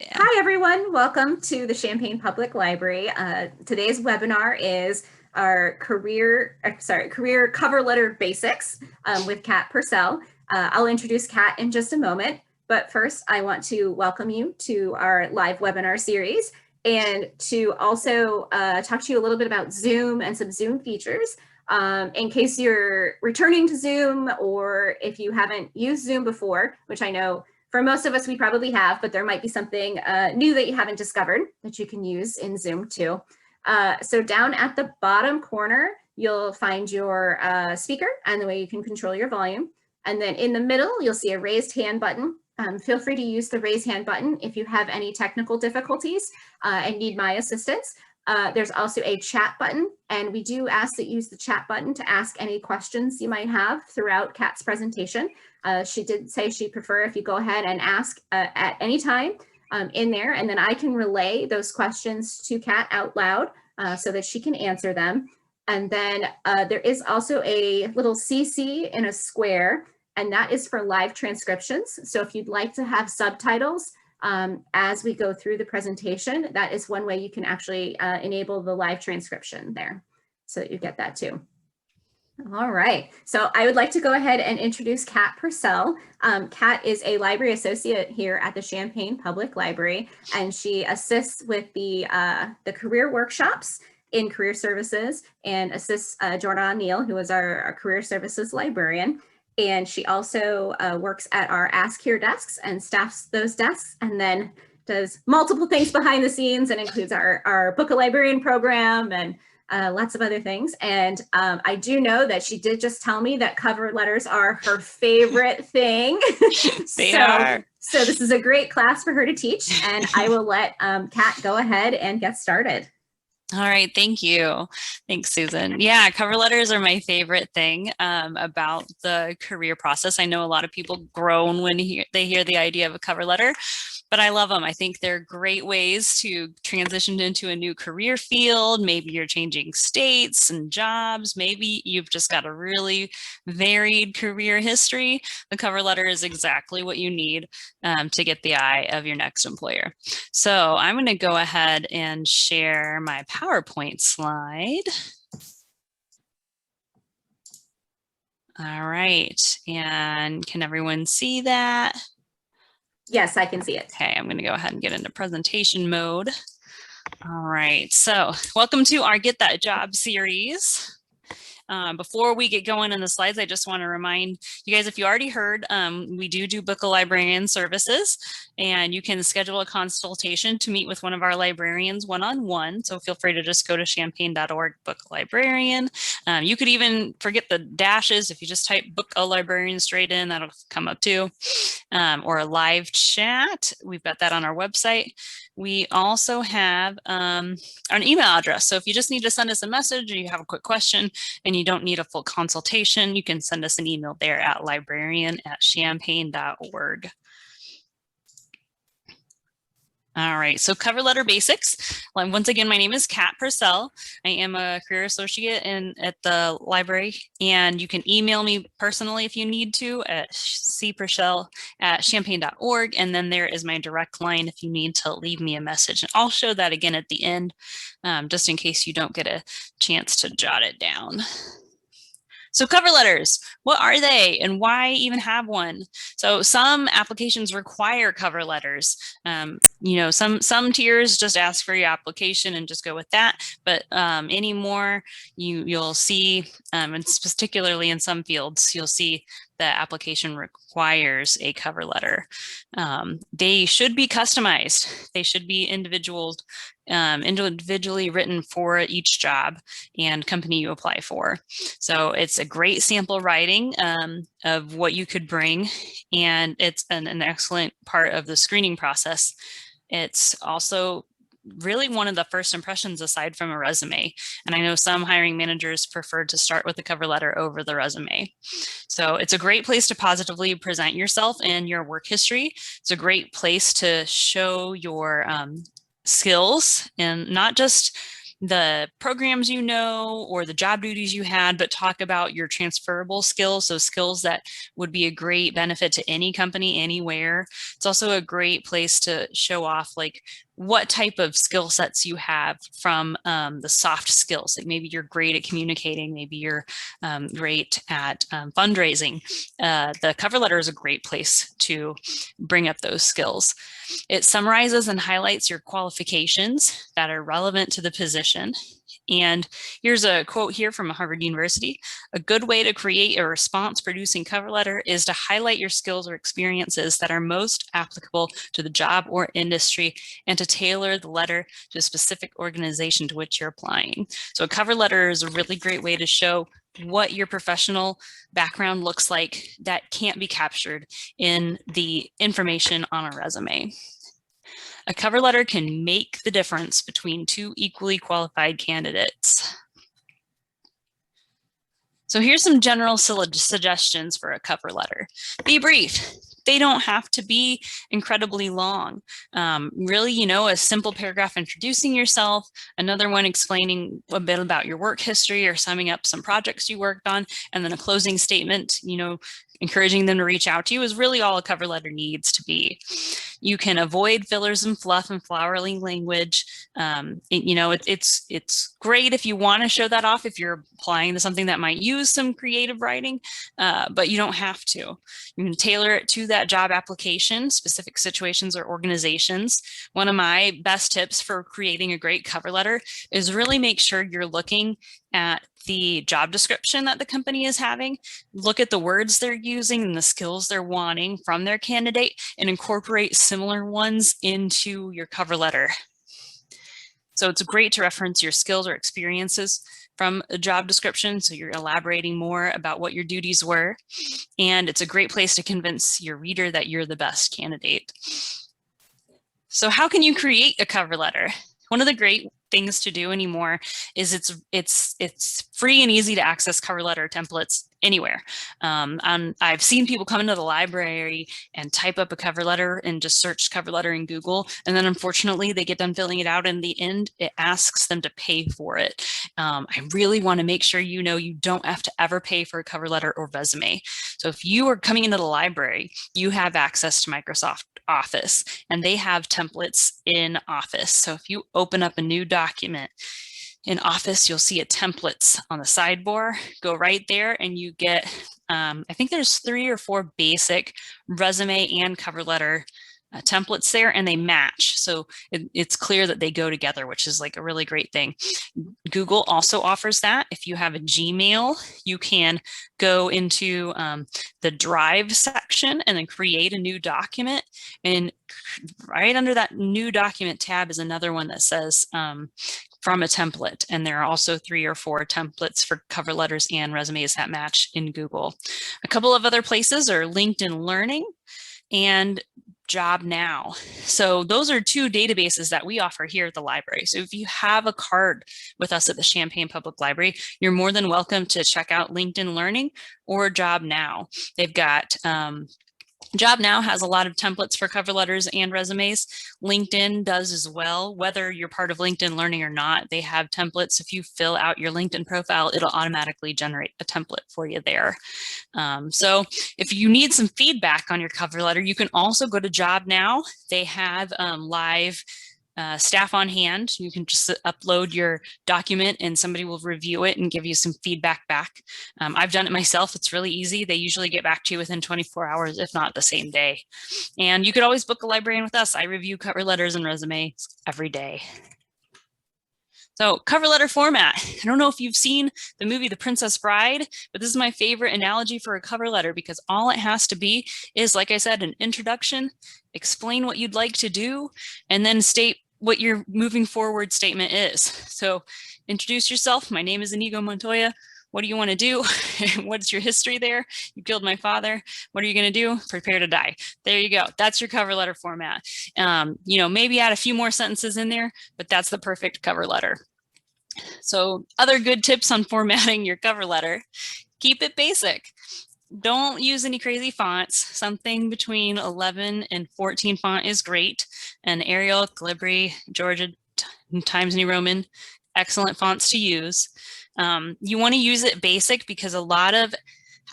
Yeah. Hi, everyone. Welcome to the Champaign Public Library. Today's webinar is our career cover letter basics with Cat Purcell. I'll introduce Cat in just a moment, but first I want to welcome you to our live webinar series and to also talk to you a little bit about Zoom and some Zoom features. In case you're returning to Zoom or if you haven't used Zoom before, which I know for most of us, we probably have, but there might be something new that you haven't discovered that you can use in Zoom too. So down at the bottom corner, you'll find your speaker and the way you can control your volume. And then in the middle, you'll see a raised hand button. Feel free to use the raise hand button if you have any technical difficulties and need my assistance. There's also a chat button, and we do ask that you use the chat button to ask any questions you might have throughout Kat's presentation. She did say she'd prefer if you go ahead and ask at any time in there, and then I can relay those questions to Kat out loud so that she can answer them. And then there is also a little CC in a square, and that is for live transcriptions. So if you'd like to have subtitles as we go through the presentation, that is one way you can actually enable the live transcription there so that you get that too. All right, so I would like to go ahead and introduce Cat Purcell. Cat is a library associate here at the Champaign Public Library, and she assists with the career workshops in career services and assists Jordan O'Neill, who is our career services librarian. And she also works at our Ask Here desks and staffs those desks, and then does multiple things behind the scenes and includes our Book a Librarian program and lots of other things. And I do know that she did just tell me that cover letters are her favorite thing. They are. So this is a great class for her to teach, and I will let Kat go ahead and get started. All right, thank you. Thanks, Susan. Yeah, cover letters are my favorite thing about the career process. I know a lot of people groan when they hear the idea of a cover letter, but I love them. I think they're great ways to transition into a new career field. Maybe you're changing states and jobs. Maybe you've just got a really varied career history. The cover letter is exactly what you need to get the eye of your next employer. So I'm going to go ahead and share my PowerPoint slide. All right, and can everyone see that? Yes, I can see it. Okay, I'm going to go ahead and get into presentation mode. All right, so welcome to our Get That Job series. Before we get going in the slides, I just want to remind you guys, if you already heard, we do Book a Librarian services, and you can schedule a consultation to meet with one of our librarians one-on-one. So feel free to just go to champaign.org, book a librarian. You could even forget the dashes. If you just type book a librarian straight in, that'll come up too. Or a live chat. We've got that on our website. We also have an email address. So if you just need to send us a message or you have a quick question and you don't need a full consultation, you can send us an email there at librarian@champaign.org. All right, so cover letter basics. Once again, my name is Cat Purcell. I am a career associate at the library, and you can email me personally if you need to at cpurcell@champaign.org, and then there is my direct line if you need to leave me a message. And I'll show that again at the end, just in case you don't get a chance to jot it down. So cover letters, what are they and why even have one? So some applications require cover letters. You know, some tiers just ask for your application and just go with that. But anymore, you'll see, and particularly in some fields, you'll see the application requires a cover letter. They should be customized. They should be individually written for each job and company you apply for. So it's a great sample writing of what you could bring, and it's an excellent part of the screening process. It's also really one of the first impressions aside from a resume. And I know some hiring managers prefer to start with a cover letter over the resume. So it's a great place to positively present yourself and your work history. It's a great place to show your skills, and not just the programs you know or the job duties you had, but talk about your transferable skills, so skills that would be a great benefit to any company anywhere. It's also a great place to show off like what type of skill sets you have from the soft skills. Like maybe you're great at communicating, maybe you're great at fundraising. The cover letter is a great place to bring up those skills. It summarizes and highlights your qualifications that are relevant to the position. And here's a quote here from Harvard University. A good way to create a response-producing cover letter is to highlight your skills or experiences that are most applicable to the job or industry and to tailor the letter to a specific organization to which you're applying. So a cover letter is a really great way to show what your professional background looks like that can't be captured in the information on a resume. A cover letter can make the difference between two equally qualified candidates. So here's some general suggestions for a cover letter. Be brief. They don't have to be incredibly long. Really, you know, a simple paragraph introducing yourself, another one explaining a bit about your work history or summing up some projects you worked on, and then a closing statement, you know, encouraging them to reach out to you is really all a cover letter needs to be. You can avoid fillers and fluff and flowery language. It's great if you want to show that off if you're applying to something that might use some creative writing, but you don't have to. You can tailor it to that job application, specific situations or organizations. One of my best tips for creating a great cover letter is really make sure you're looking at the job description that the company is having, look at the words they're using and the skills they're wanting from their candidate, and incorporate similar ones into your cover letter. So it's great to reference your skills or experiences from a job description, so you're elaborating more about what your duties were, and it's a great place to convince your reader that you're the best candidate. So how can you create a cover letter? One of the great things to do anymore is it's free and easy to access cover letter templates anywhere. And I've seen people come into the library and type up a cover letter and just search cover letter in Google. And then unfortunately they get done filling it out. In the end, it asks them to pay for it. I really want to make sure you know you don't have to ever pay for a cover letter or resume. So if you are coming into the library, you have access to Microsoft Office, and they have templates in Office. So if you open up a new document in Office, you'll see a templates on the sidebar. Go right there and you get, I think there's 3 or 4 basic resume and cover letter templates there, and they match. So it's clear that they go together, which is like a really great thing. Google also offers that. If you have a Gmail, you can go into the Drive section and then create a new document. And right under that new document tab is another one that says from a template. And there are also 3 or 4 templates for cover letters and resumes that match in Google. A couple of other places are LinkedIn Learning and Job Now. So those are 2 databases that we offer here at the library. So if you have a card with us at the Champaign Public Library, you're more than welcome to check out LinkedIn Learning or Job Now. They've got Job Now has a lot of templates for cover letters and resumes. LinkedIn does as well. Whether you're part of LinkedIn Learning or not, they have templates. If you fill out your LinkedIn profile, it'll automatically generate a template for you there. So if you need some feedback on your cover letter, you can also go to Job Now. They have live staff on hand. You can just upload your document and somebody will review it and give you some feedback back. I've done it myself. It's really easy. They usually get back to you within 24 hours, if not the same day. And you could always book a librarian with us. I review cover letters and resumes every day. So cover letter format. I don't know if you've seen the movie The Princess Bride, but this is my favorite analogy for a cover letter because all it has to be is, like I said, an introduction, explain what you'd like to do, and then state what your moving forward statement is. So introduce yourself. My name is Inigo Montoya. What do you want to do? What's your history there? You killed my father. What are you going to do? Prepare to die. There you go. That's your cover letter format. Maybe add a few more sentences in there, but that's the perfect cover letter. So other good tips on formatting your cover letter: keep it basic. Don't use any crazy fonts. Something between 11 and 14 font is great. And Arial, Calibri, Georgia, Times New Roman, excellent fonts to use. You want to use it basic because a lot of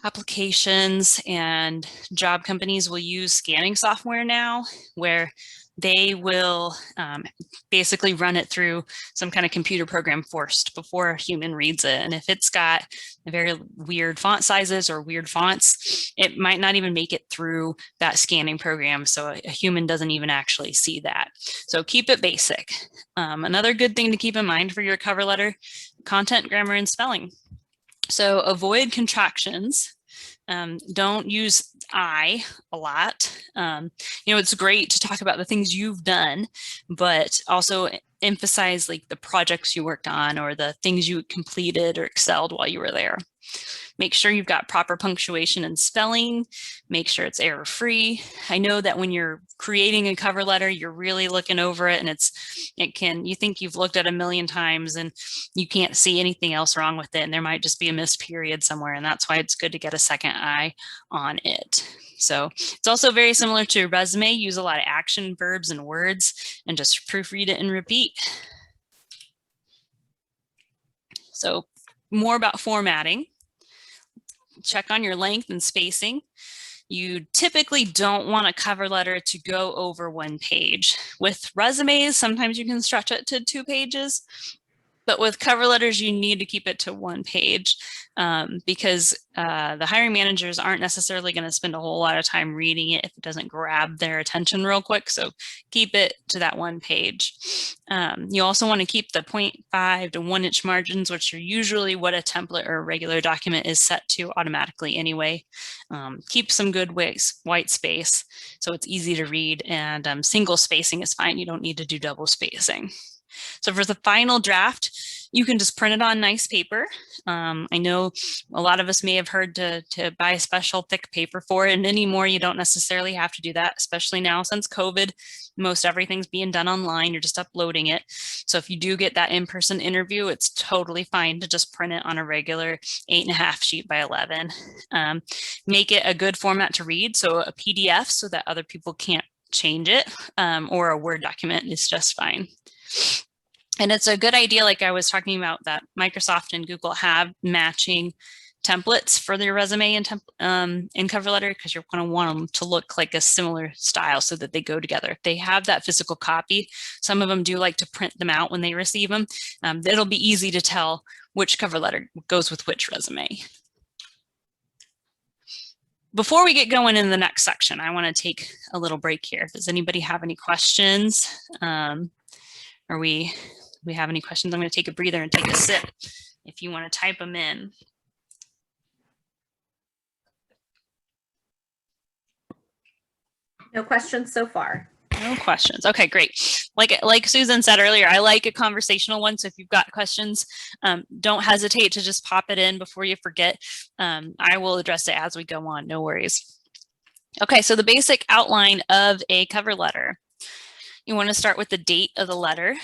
applications and job companies will use scanning software now, where they will basically run it through some kind of computer program first before a human reads it. And if it's got very weird font sizes or weird fonts, it might not even make it through that scanning program. So a human doesn't even actually see that. So keep it basic. Another good thing to keep in mind for your cover letter: content, grammar, and spelling. So avoid contractions. Don't use I a lot. It's great to talk about the things you've done, but also emphasize like the projects you worked on or the things you completed or excelled while you were there. Make sure you've got proper punctuation and spelling. Make sure it's error-free. I know that when you're creating a cover letter, you're really looking over it, and you think you've looked at it a million times and you can't see anything else wrong with it. And there might just be a missed period somewhere. And that's why it's good to get a second eye on it. So it's also very similar to a resume. Use a lot of action verbs and words and just proofread it and repeat. So more about formatting. Check on your length and spacing. You typically don't want a cover letter to go over 1 page. With resumes, sometimes you can stretch it to 2 pages. But with cover letters, you need to keep it to 1 page because the hiring managers aren't necessarily going to spend a whole lot of time reading it if it doesn't grab their attention real quick. So keep it to that 1 page. You also want to keep the 0.5 to 1 inch margins, which are usually what a template or a regular document is set to automatically anyway. Keep some good white space so it's easy to read, and single spacing is fine. You don't need to do double spacing. So for the final draft, you can just print it on nice paper. I know a lot of us may have heard to buy a special thick paper for it, and anymore you don't necessarily have to do that, especially now since COVID. Most everything's being done online. You're just uploading it. So if you do get that in-person interview, it's totally fine to just print it on a regular 8.5 sheet by 11. Make it a good format to read, so a PDF so that other people can't change it, or a Word document is just fine. And it's a good idea, like I was talking about, that Microsoft and Google have matching templates for their resume and cover letter, because you're going to want them to look like a similar style so that they go together. If they have that physical copy, some of them do like to print them out when they receive them. It'll be easy to tell which cover letter goes with which resume. Before we get going in the next section, I want to take a little break here. Does anybody have any questions? Or we have any questions? I'm going to take a breather and take a sip if you want to type them in. No questions so far. No questions. Okay, great. Like Susan said earlier, I like a conversational one. So if you've got questions, don't hesitate to just pop it in before you forget. I will address it as we go on. No worries. Okay, so the basic outline of a cover letter. You want to start with the date of the letter.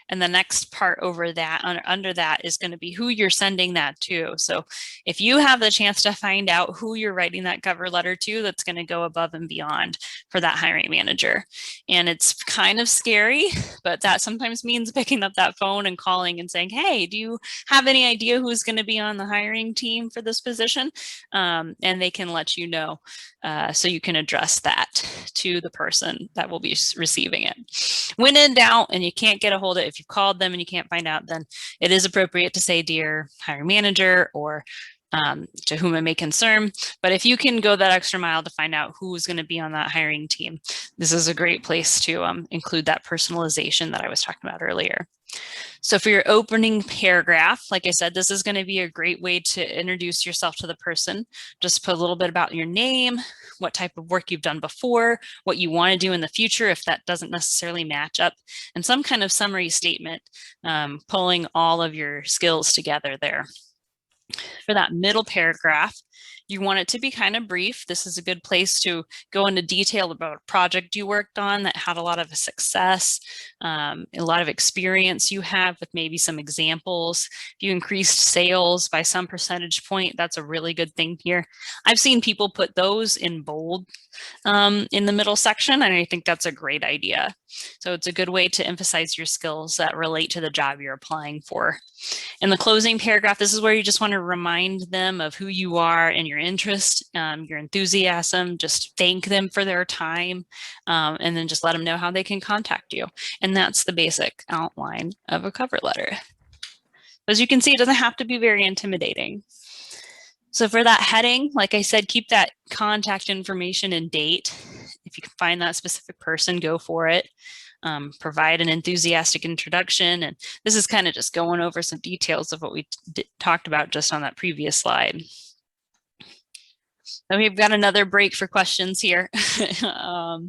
And the next part over that, under that, is going to be who you're sending that to. So if you have the chance to find out who you're writing that cover letter to, that's going to go above and beyond for that hiring manager. And it's kind of scary, but that sometimes means picking up that phone and calling and saying, hey, do you have any idea who's going to be on the hiring team for this position? And they can let you know. So you can address that to the person that will be receiving it. When in doubt and you can't get a hold of it, if you've called them and you can't find out, then it is appropriate to say, dear hiring manager, or to whom it may concern. But if you can go that extra mile to find out who's going to be on that hiring team, this is a great place to include that personalization that I was talking about earlier. So for your opening paragraph, like I said, this is going to be a great way to introduce yourself to the person. Just put a little bit about your name, what type of work you've done before, what you want to do in the future if that doesn't necessarily match up, and some kind of summary statement, pulling all of your skills together there. For that middle paragraph, You want it to be kind of brief. This is a good place to go into detail about a project you worked on that had a lot of success, a lot of experience you have with maybe some examples. If you increased sales by some percentage point, that's a really good thing here. I've seen people put those in bold in the middle section, and I think that's a great idea. So it's a good way to emphasize your skills that relate to the job you're applying for. In the closing paragraph, this is where you just want to remind them of who you are and your interest, your enthusiasm. Just thank them for their time, and then just let them know how they can contact you. And that's the basic outline of a cover letter. As you can see, it doesn't have to be very intimidating. So for that heading, like I said, keep that contact information and date. If you can find that specific person, go for it. Provide an enthusiastic introduction. And this is kind of just going over some details of what we talked about just on that previous slide. So we've got another break for questions here. I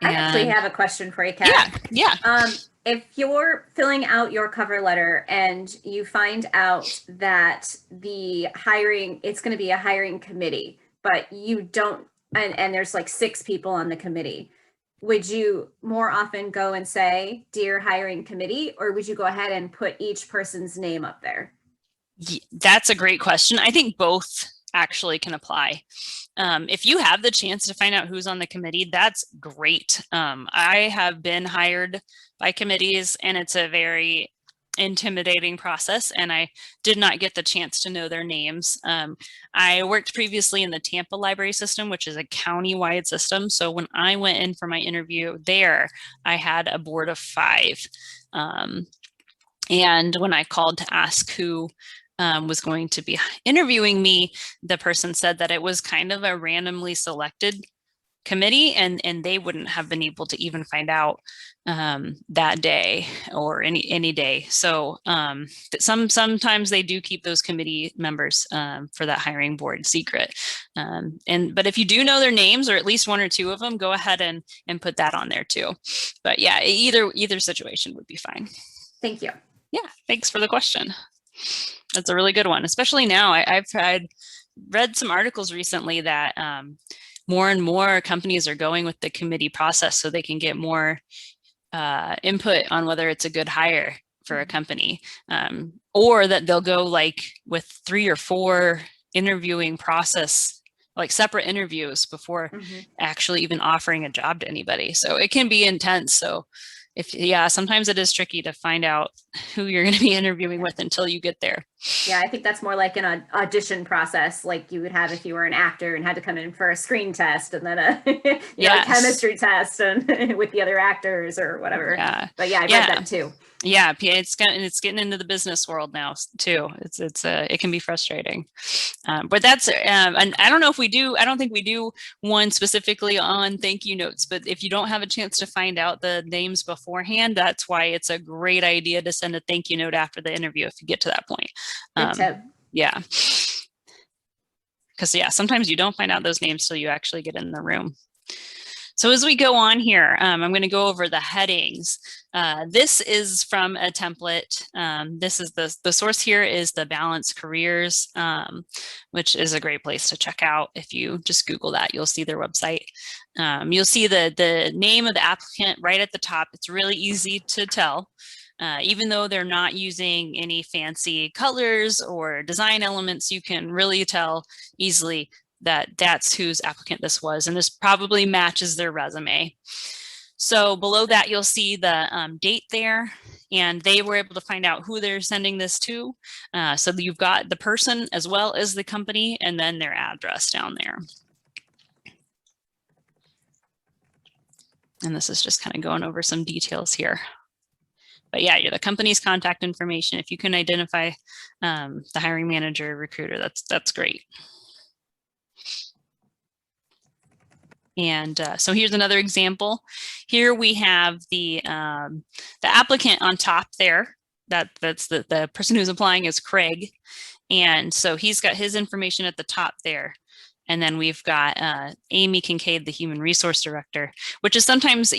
actually have a question for you, Kat. Yeah. If you're filling out your cover letter and you find out that it's going to be a hiring committee, but you don't, and there's like 6 people on the committee, would you more often go and say, "Dear hiring committee," or would you go ahead and put each person's name up there? That's a great question. I think both actually can apply. If you have the chance to find out who's on the committee, that's great. I have been hired by committees, and it's a very intimidating process, and I did not get the chance to know their names. I worked previously in the Tampa library system, which is a county-wide system. So when I went in for my interview there, I had a board of 5. And when I called to ask who was going to be interviewing me, the person said that it was kind of a randomly selected committee, and they wouldn't have been able to even find out that day or any day. So sometimes they do keep those committee members for that hiring board secret. But if you do know their names, or at least 1 or 2 of them, go ahead and put that on there too. But yeah, either situation would be fine. Thank you. Yeah, thanks for the question. That's a really good one, especially now. I've read some articles recently that more and more companies are going with the committee process so they can get more input on whether it's a good hire for a company, or that they'll go like with 3 or 4 interviewing process, like separate interviews before actually even offering a job to anybody. So it can be intense. So sometimes it is tricky to find out who you're going to be interviewing with until you get there. Yeah, I think that's more like an audition process, like you would have if you were an actor and had to come in for a screen test and then a a chemistry test and with the other actors or whatever. Yeah. But yeah, I've read that too. Yeah, it's getting into the business world now too. It can be frustrating, but that's and I don't know if we do. I don't think we do one specifically on thank you notes. But if you don't have a chance to find out the names beforehand, that's why it's a great idea to send a thank you note after the interview if you get to that point. Yeah, because sometimes you don't find out those names till you actually get in the room. So as we go on here, I'm going to go over the headings. This is from a template. This is the source here is the Balanced Careers, which is a great place to check out. If you just Google that, you'll see their website. You'll see the name of the applicant right at the top. It's really easy to tell. Even though they're not using any fancy colors or design elements, you can really tell easily that that's whose applicant this was, and this probably matches their resume. So below that, you'll see the date there, and they were able to find out who they're sending this to. So you've got the person as well as the company, and then their address down there. And this is just kind of going over some details here. But yeah, the company's contact information. If you can identify the hiring manager, recruiter, that's great. And so here's another example. Here we have the applicant on top there. That's the person who's applying is Craig. And so he's got his information at the top there. And then we've got Amy Kincaid, the Human Resource Director, which is sometimes,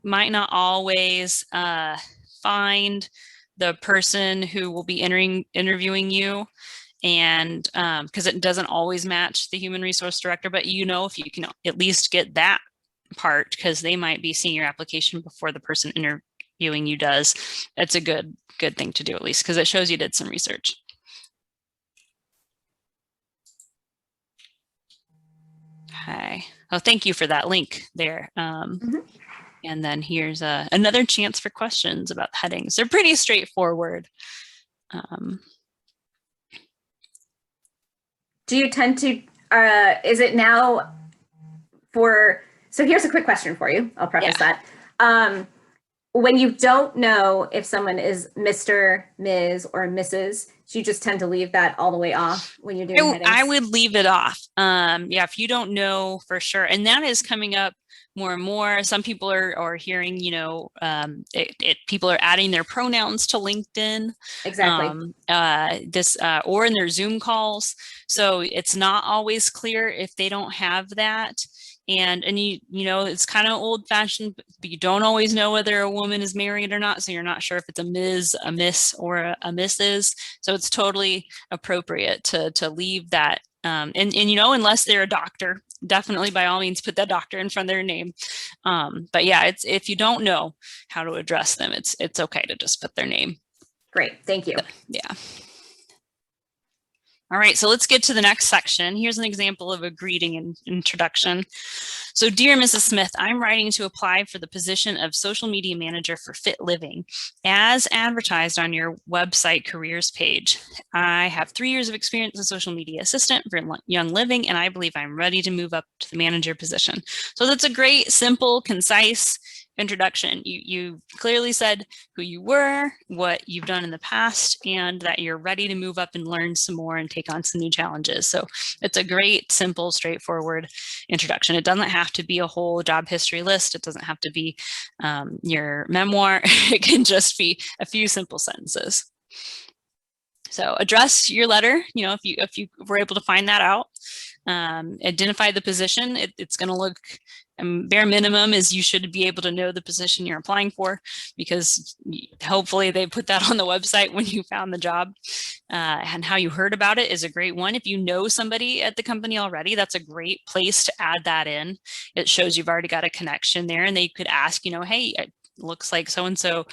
might not always find the person who will be interviewing you. and because it doesn't always match the human resource director, but you know, if you can at least get that part, because they might be seeing your application before the person interviewing you does, that's a good thing to do, at least because it shows you did some research. Okay. Oh, thank you for that link there. And then here's another chance for questions about headings. They're pretty straightforward. Do you tend to, is it now so here's a quick question for you. I'll preface that. When you don't know if someone is Mr., Ms., or Mrs., do you just tend to leave that all the way off when you're doing headings? I would leave it off. Yeah, if you don't know for sure, and that is coming up more and more. Some people are hearing, you know, people are adding their pronouns to LinkedIn. Exactly. Or in their Zoom calls. So it's not always clear if they don't have that. And you know, it's kind of old fashioned, but you don't always know whether a woman is married or not. So you're not sure if it's a Ms., a Miss, or a Mrs. So it's totally appropriate to leave that. And you know, unless they're a doctor, definitely by all means put that doctor in front of their name. But yeah, if you don't know how to address them, it's okay to just put their name. Great, thank you. Yeah. All right, so let's get to the next section. Here's an example of a greeting and introduction. So, dear Mrs. Smith, I'm writing to apply for the position of social media manager for Fit Living, as advertised on your website careers page. I have 3 years of experience as social media assistant for Young Living, and I believe I'm ready to move up to the manager position. So that's a great, simple, concise introduction. You clearly said who you were, what you've done in the past, and that you're ready to move up and learn some more and take on some new challenges. So it's a great, simple, straightforward introduction. It doesn't have to be a whole job history list. It doesn't have to be your memoir. It can just be a few simple sentences. So address your letter, you know, if you were able to find that out. Identify the position. It's going to look, bare minimum is you should be able to know the position you're applying for, because hopefully they put that on the website when you found the job. And how you heard about it is a great one. If you know somebody at the company already, that's a great place to add that in. It shows you've already got a connection there, and they could ask, you know, hey, it looks like so-and-so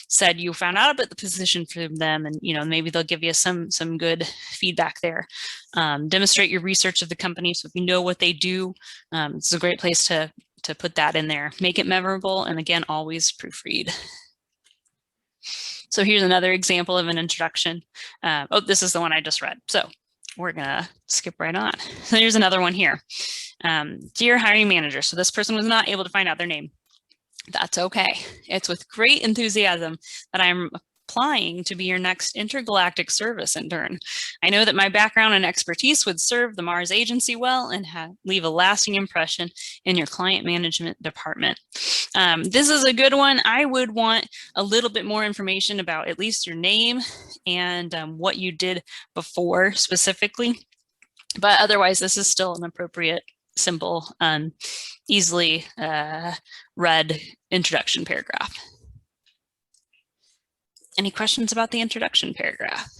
said you found out about the position from them, and you know, maybe they'll give you some good feedback there. Demonstrate your research of the company. So if you know what they do, it's a great place to put that in there. Make it memorable, and again, always proofread. So here's another example of an introduction. Oh, this is the one I just read. So we're gonna skip right on. So here's another one here. Dear hiring manager. So this person was not able to find out their name. That's okay. It's with great enthusiasm that I'm applying to be your next intergalactic service intern. I know that my background and expertise would serve the Mars agency well and leave a lasting impression in your client management department. This is a good one. I would want a little bit more information about at least your name and what you did before specifically. But otherwise, this is still an appropriate, simple, easily read introduction paragraph. Any questions about the introduction paragraph?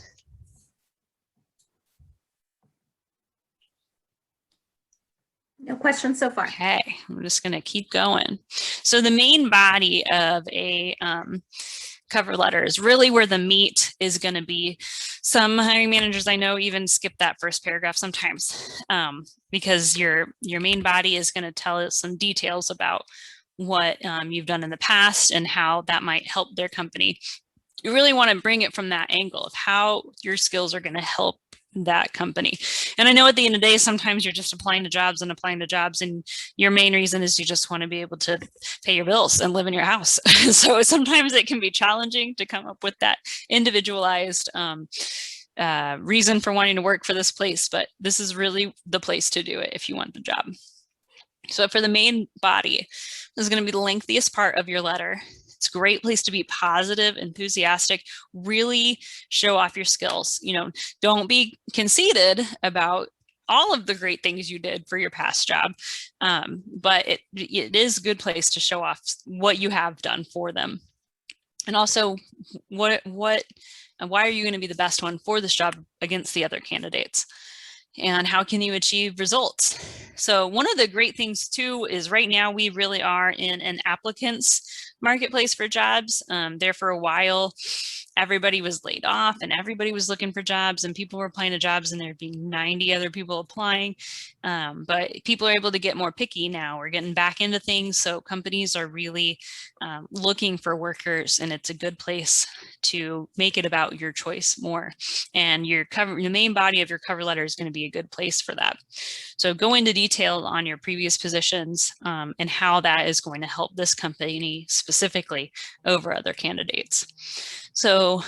No questions so far. Okay, I'm just going to keep going. So the main body of a cover letter is really where the meat is going to be. Some hiring managers I know even skip that first paragraph sometimes, because your main body is going to tell us some details about what you've done in the past and how that might help their company. You really want to bring it from that angle of how your skills are going to help that company. And I know at the end of the day, sometimes you're just applying to jobs, and your main reason is you just want to be able to pay your bills and live in your house. So sometimes it can be challenging to come up with that individualized reason for wanting to work for this place, but this is really the place to do it if you want the job. So for the main body, this is going to be the lengthiest part of your letter. It's a great place to be positive, enthusiastic, really show off your skills. You know, don't be conceited about all of the great things you did for your past job, but it is a good place to show off what you have done for them. And also, why are you going to be the best one for this job against the other candidates? And how can you achieve results? So one of the great things too is right now we really are in an applicants marketplace for jobs. There for a while, everybody was laid off and everybody was looking for jobs, and people were applying to jobs and there'd be 90 other people applying. But people are able to get more picky now. We're getting back into things. So companies are really looking for workers, and it's a good place to make it about your choice more. And the main body of your cover letter is going to be a good place for that. So go into detail on your previous positions and how that is going to help this company specifically over other candidates. So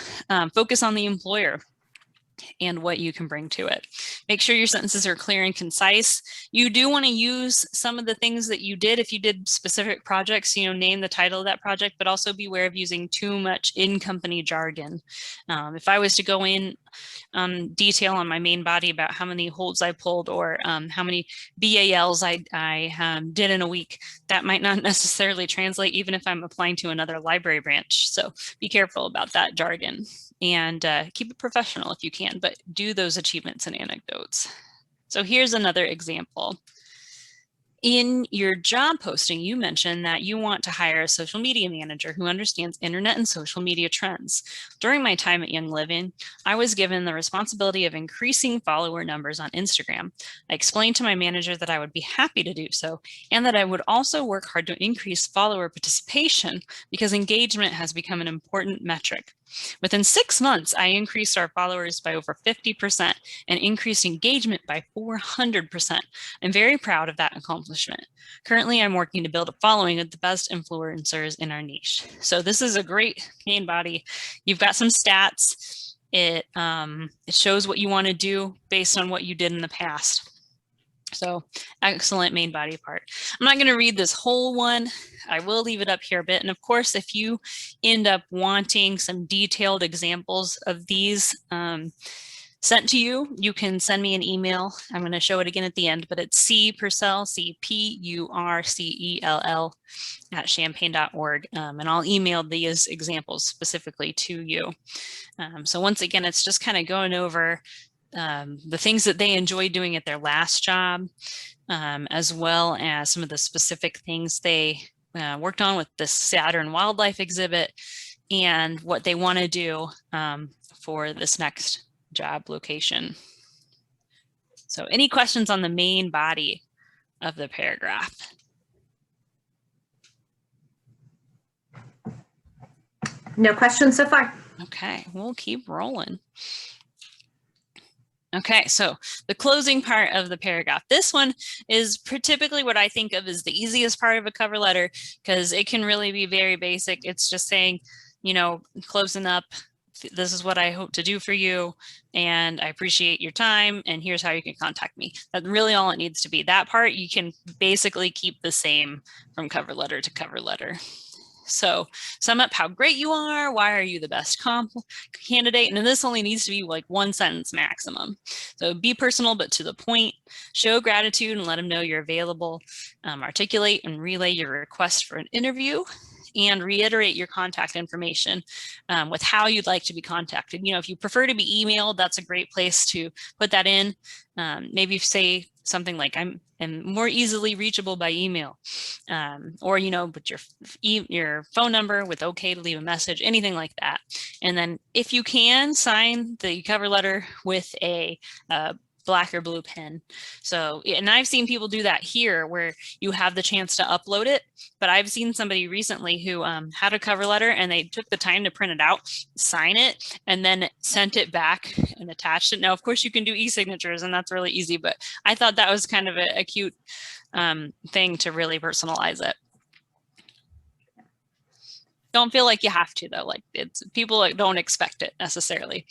focus on the employer and what you can bring to it. Make sure your sentences are clear and concise. You do want to use some of the things that you did. If you did specific projects, name the title of that project, but also beware of using too much in-company jargon. If I was to go in detail on my main body about how many holds I pulled or how many BALs I did in a week, that might not necessarily translate even if I'm applying to another library branch. So be careful about that jargon, and keep it professional if you can, but do those achievements and anecdotes. So here's another example. In your job posting, you mentioned that you want to hire a social media manager who understands internet and social media trends. During my time at Young Living, I was given the responsibility of increasing follower numbers on Instagram. I explained to my manager that I would be happy to do so, and that I would also work hard to increase follower participation because engagement has become an important metric. Within 6 months, I increased our followers by over 50% and increased engagement by 400%. I'm very proud of that accomplishment. Currently, I'm working to build a following of the best influencers in our niche. So this is a great main body. You've got some stats. It shows what you want to do based on what you did in the past. So excellent main body part. I'm not going to read this whole one. I will leave it up here a bit. And of course, if you end up wanting some detailed examples of these sent to you, you can send me an email. I'm going to show it again at the end, but it's cpurcell, CPURCELL @champaign.org. And I'll email these examples specifically to you. So once again, it's just kind of going over the things that they enjoyed doing at their last job, as well as some of the specific things they worked on with the Saturn Wildlife exhibit and what they want to do for this next job location. So any questions on the main body of the paragraph? No questions so far. Okay, we'll keep rolling. Okay, so the closing part of the paragraph. This one is typically what I think of as the easiest part of a cover letter, because it can really be very basic. It's just saying, closing up, this is what I hope to do for you, and I appreciate your time, and here's how you can contact me. That's really all it needs to be. That part you can basically keep the same from cover letter to cover letter. So sum up how great you are. Why are you the best candidate? And then this only needs to be like 1 sentence maximum. So be personal, but to the point. Show gratitude and let them know you're available. Articulate and relay your request for an interview, and reiterate your contact information with how you'd like to be contacted. If you prefer to be emailed, that's a great place to put that in. Maybe say something like, I'm more easily reachable by email, or put your phone number with okay to leave a message, anything like that. And then if you can, sign the cover letter with a black or blue pen. So, and I've seen people do that here where you have the chance to upload it, but I've seen somebody recently who had a cover letter and they took the time to print it out, sign it, and then sent it back and attached it. Now, of course, you can do e-signatures and that's really easy, but I thought that was kind of a cute thing to really personalize it. Don't feel like you have to though, like people don't expect it necessarily.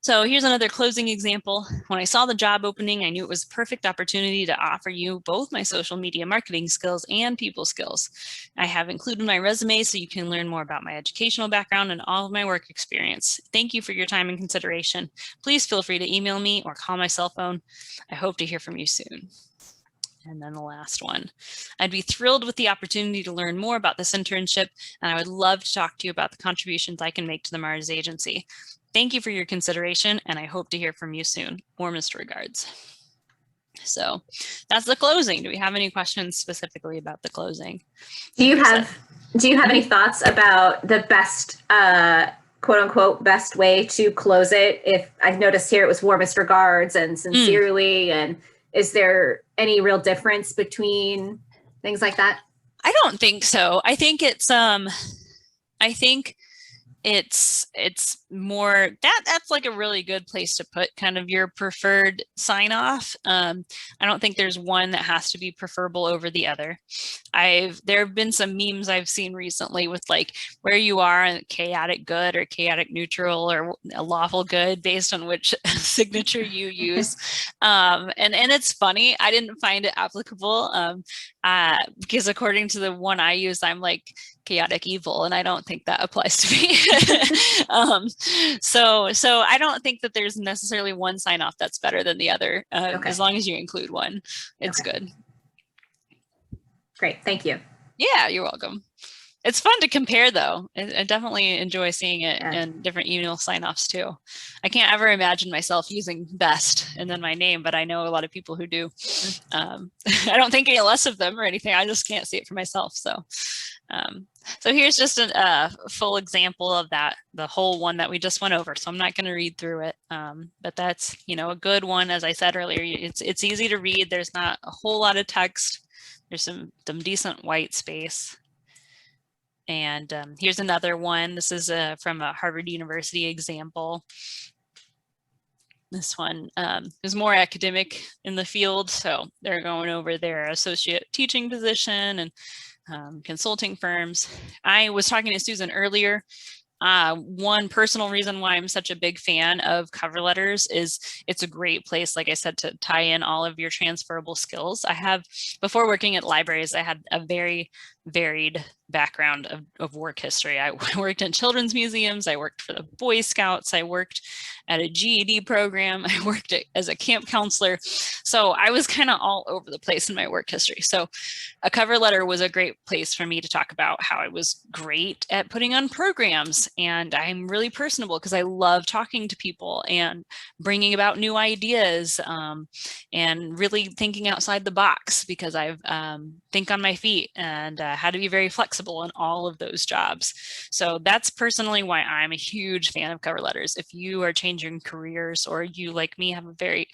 So here's another closing example. When I saw the job opening, I knew it was a perfect opportunity to offer you both my social media marketing skills and people skills. I have included my resume so you can learn more about my educational background and all of my work experience. Thank you for your time and consideration. Please feel free to email me or call my cell phone. I hope to hear from you soon. And then the last one, I'd be thrilled with the opportunity to learn more about this internship, and I would love to talk to you about the contributions I can make to the Mars Agency. Thank you for your consideration, and I hope to hear from you soon. Warmest regards. So that's the closing. Do we have any questions specifically about the closing? Do you have any thoughts about the best quote unquote best way to close it? If I've noticed here it was warmest regards and sincerely, and is there any real difference between things like that? I don't think so. I think it's more that's like a really good place to put kind of your preferred sign off. I don't think there's one that has to be preferable over the other. There have been some memes I've seen recently with like where you are in chaotic good or chaotic neutral or a lawful good based on which signature you use. And it's funny. I didn't find it applicable because according to the one I use, I'm like chaotic evil, and I don't think that applies to me. So I don't think that there's necessarily one sign off that's better than the other. Okay. As long as you include one, it's good. Great, thank you. Yeah, you're welcome. It's fun to compare though. I definitely enjoy seeing it in different email sign-offs too. I can't ever imagine myself using best and then my name, but I know a lot of people who do. I don't think any less of them or anything. I just can't see it for myself. So here's just a full example of that, the whole one that we just went over. So I'm not going to read through it, but that's, a good one. As I said earlier, it's easy to read. There's not a whole lot of text. There's some decent white space. And here's another one. This is from a Harvard University example. This one is more academic in the field. So they're going over their associate teaching position and consulting firms. I was talking to Susan earlier. One personal reason why I'm such a big fan of cover letters is it's a great place, like I said, to tie in all of your transferable skills. Before working at libraries, I had a very varied background of work history. I worked in children's museums. I worked for the Boy Scouts. I worked at a GED program. I worked as a camp counselor. So I was kind of all over the place in my work history. So a cover letter was a great place for me to talk about how I was great at putting on programs. And I'm really personable because I love talking to people and bringing about new ideas and really thinking outside the box because I think on my feet and had to be very flexible in all of those jobs. So that's personally why I'm a huge fan of cover letters. If you are changing careers or you, like me, have a very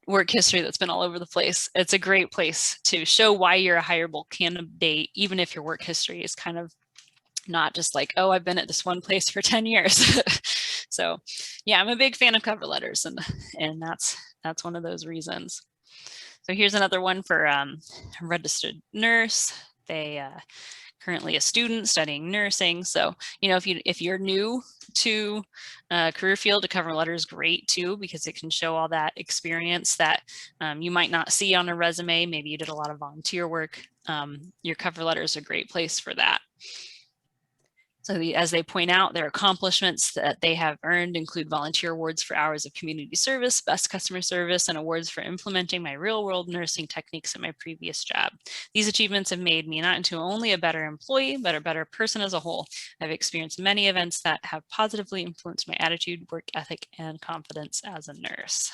work history that's been all over the place, it's a great place to show why you're a hireable candidate, even if your work history is kind of not just like, oh, I've been at this one place for 10 years. So yeah, I'm a big fan of cover letters, and that's one of those reasons. So here's another one for a registered nurse. They currently a student studying nursing. So, if you're new to a career field, a cover letter is great too, because it can show all that experience that you might not see on a resume. Maybe you did a lot of volunteer work. Your cover letter is a great place for that. So as they point out, their accomplishments that they have earned include volunteer awards for hours of community service, best customer service, and awards for implementing my real-world nursing techniques at my previous job. These achievements have made me not into only a better employee, but a better person as a whole. I've experienced many events that have positively influenced my attitude, work ethic, and confidence as a nurse.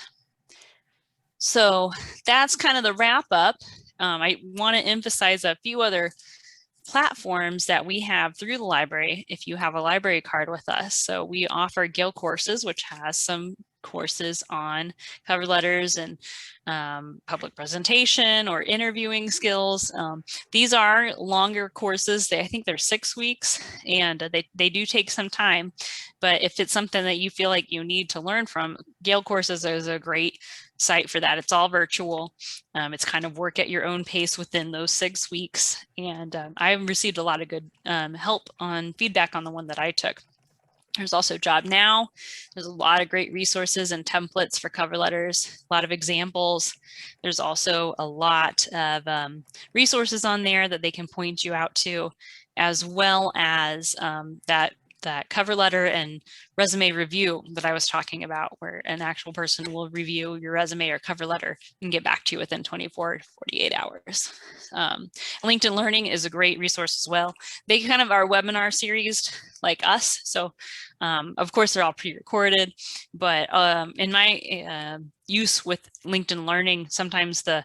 So that's kind of the wrap up. I want to emphasize a few other platforms that we have through the library if you have a library card with us. So we offer Gale Courses, which has some courses on cover letters and public presentation or interviewing skills. These are longer courses. I think they're 6 weeks, and they do take some time. But if it's something that you feel like you need to learn from, Gale Courses is a great site for that. It's all virtual. It's kind of work at your own pace within those 6 weeks. And I've received a lot of good help on feedback on the one that I took. There's also Job Now. There's a lot of great resources and templates for cover letters, a lot of examples. There's also a lot of resources on there that they can point you out to, as well as that that cover letter and resume review that I was talking about, where an actual person will review your resume or cover letter and get back to you within 24 to 48 hours. LinkedIn Learning is a great resource as well. They kind of are webinar series like us. So of course, they're all pre-recorded, but in my use with LinkedIn Learning, sometimes the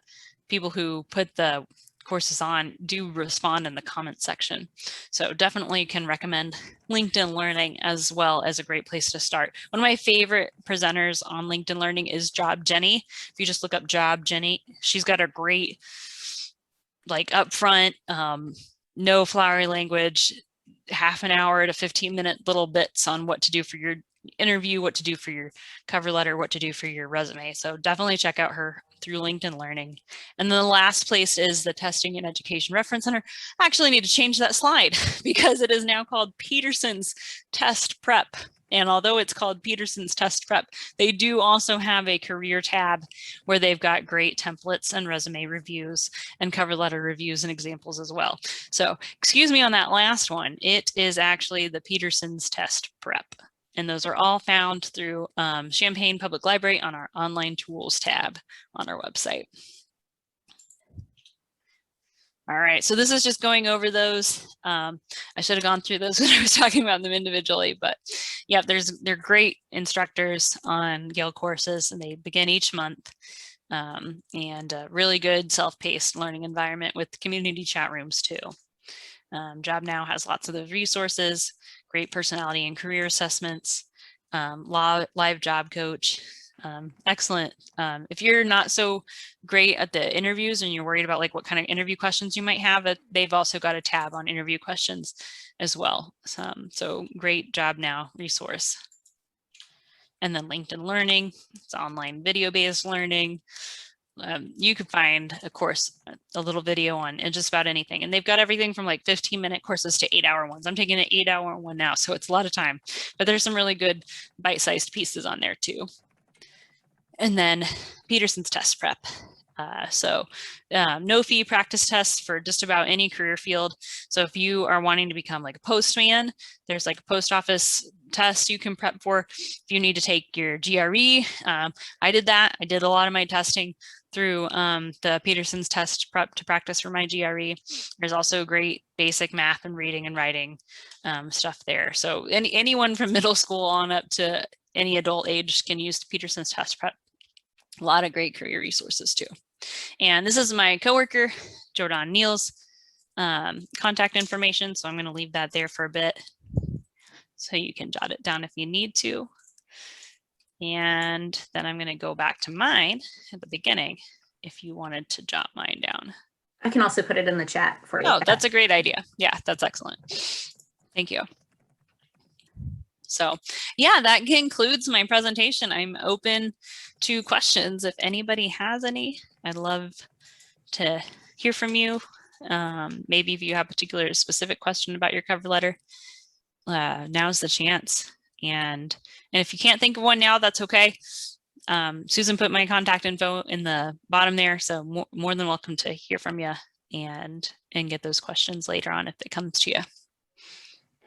people who put the courses on do respond in the comment section. So definitely can recommend LinkedIn Learning as well as a great place to start. One of my favorite presenters on LinkedIn Learning is Job Jenny. If you just look up Job Jenny, she's got a great, like, upfront, no flowery language, half an hour to 15-minute little bits on what to do for your interview, what to do for your cover letter, what to do for your resume. So definitely check out her through LinkedIn Learning. And then the last place is the Testing and Education Reference Center. I actually need to change that slide because it is now called Peterson's Test Prep. And although it's called Peterson's Test Prep, they do also have a career tab where they've got great templates and resume reviews and cover letter reviews and examples as well. So excuse me on that last one. It is actually the Peterson's Test Prep. And those are all found through Champaign Public Library on our online tools tab on our website. All right, so this is just going over those. I should have gone through those when I was talking about them individually, but yeah, they're great instructors on Gale Courses, and they begin each month. And a really good self-paced learning environment with community chat rooms too. Job Now has lots of those resources, great personality and career assessments, live job coach, excellent. If you're not so great at the interviews and you're worried about like what kind of interview questions you might have, they've also got a tab on interview questions as well. So great Job Now resource. And then LinkedIn Learning, it's online video-based learning. You could find a course, a little video on just about anything. And they've got everything from like 15-minute courses to 8-hour ones. I'm taking an 8-hour one now, so it's a lot of time, but there's some really good bite-sized pieces on there too. And then Peterson's Test Prep. No fee practice tests for just about any career field. So if you are wanting to become like a postman, there's like a post office test you can prep for. If you need to take your GRE, I did that. I did a lot of my testing through the Peterson's Test Prep to practice for my GRE. There's also great basic math and reading and writing stuff there. So anyone from middle school on up to any adult age can use the Peterson's Test Prep. A lot of great career resources too. And this is my coworker, Jordan Neal's contact information. So I'm going to leave that there for a bit so you can jot it down if you need to. And then I'm going to go back to mine at the beginning if you wanted to jot mine down. I can also put it in the chat for you. Oh, that's a great idea. Yeah, that's excellent. Thank you. So yeah, that concludes my presentation. I'm open to questions. If anybody has any, I'd love to hear from you. Maybe if you have a particular specific question about your cover letter, now's the chance. And if you can't think of one now, that's okay. Susan put my contact info in the bottom there, so more than welcome to hear from you and get those questions later on if it comes to you.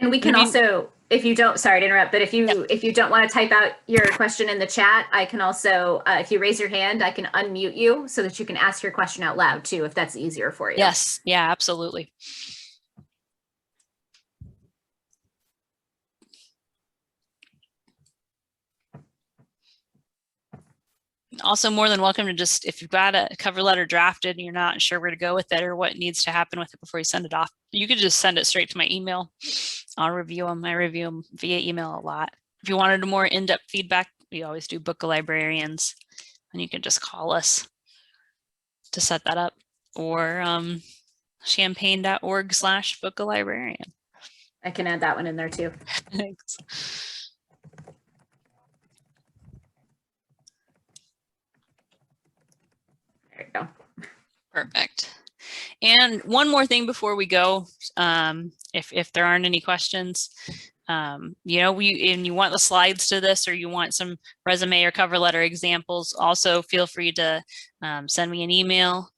And we can also, if you don't, sorry to interrupt, but if you don't want to type out your question in the chat, I can also, if you raise your hand, I can unmute you so that you can ask your question out loud too, if that's easier for you. Yes, yeah, absolutely. Also more than welcome to just, if you've got a cover letter drafted and you're not sure where to go with it or what needs to happen with it before you send it off, you could just send it straight to my email. I'll review them. I review them via email a lot. If you wanted more in-depth feedback, we always do book of librarians, and you can just call us to set that up, or champaign.org/book of librarian. I can add that one in there too. Thanks. There you go. Perfect. And one more thing before we go, if there aren't any questions, you know, and you want the slides to this, or you want some resume or cover letter examples, also feel free to send me an email,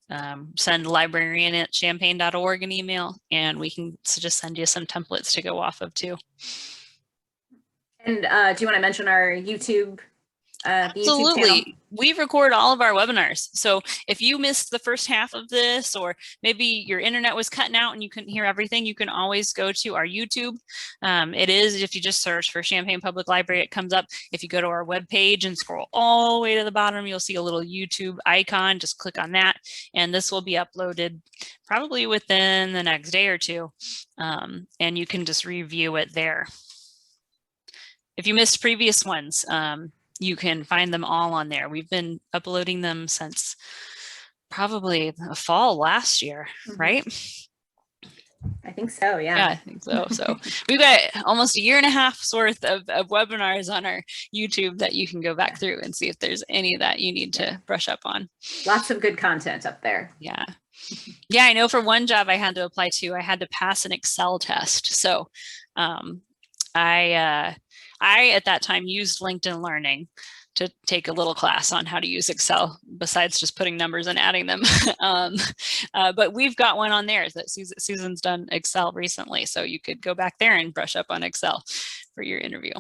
send librarian@champaign.org an email, and we can just send you some templates to go off of too. And do you want to mention our YouTube, the YouTube channel? Absolutely. We record all of our webinars. So if you missed the first half of this, or maybe your internet was cutting out and you couldn't hear everything, you can always go to our YouTube. It is, if you just search for Champaign Public Library, it comes up. If you go to our webpage and scroll all the way to the bottom, you'll see a little YouTube icon. Just click on that, and this will be uploaded probably within the next day or two. And you can just review it there. If you missed previous ones, you can find them all on there. We've been uploading them since probably the fall last year, right? I think so, yeah. Yeah, I think so. So we've got almost a year and a half's worth of webinars on our YouTube that you can go back through and see if there's any that you need to brush up on. Lots of good content up there. Yeah. Yeah, I know for one job I had to apply to, I had to pass an Excel test. So I at that time used LinkedIn Learning to take a little class on how to use Excel besides just putting numbers and adding them. But we've got one on there that Susan's done Excel recently. So you could go back there and brush up on Excel for your interview.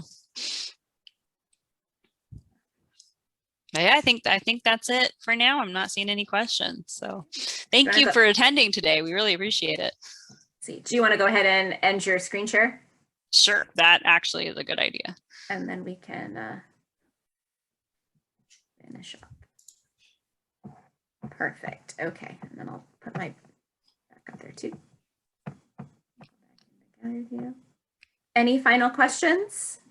But yeah, I think that's it for now. I'm not seeing any questions. So thank you for attending today. We really appreciate it. See, do you want to go ahead and end your screen share? Sure, that actually is a good idea. And then we can finish up. Perfect. Okay, and then I'll put my back up there too. Any final questions?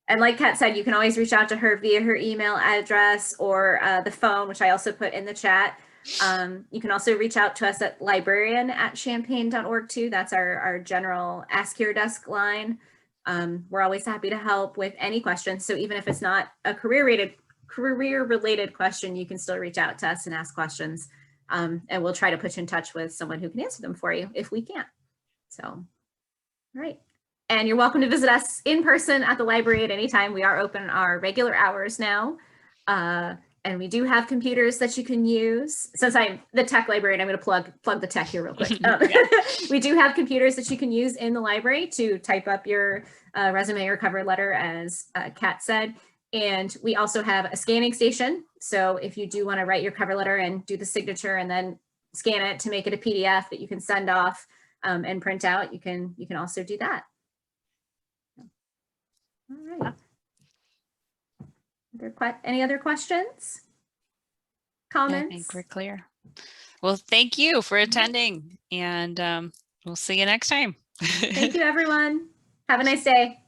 And like Kat said, you can always reach out to her via her email address or the phone, which I also put in the chat. You can also reach out to us at librarian@champaign.org too. That's our general Ask Your Desk line. We're always happy to help with any questions. So even if it's not a career-related question, you can still reach out to us and ask questions. And we'll try to put you in touch with someone who can answer them for you if we can. So, all right. And you're welcome to visit us in person at the library at any time. We are open our regular hours now. And we do have computers that you can use. Since I'm the tech librarian, I'm going to plug the tech here real quick. We do have computers that you can use in the library to type up your resume or cover letter, as Kat said. And we also have a scanning station. So if you do want to write your cover letter and do the signature and then scan it to make it a PDF that you can send off and print out, you can also do that. All right. Any other questions? Comments? I think we're clear. Well, thank you for attending, and we'll see you next time. Thank you, everyone. Have a nice day.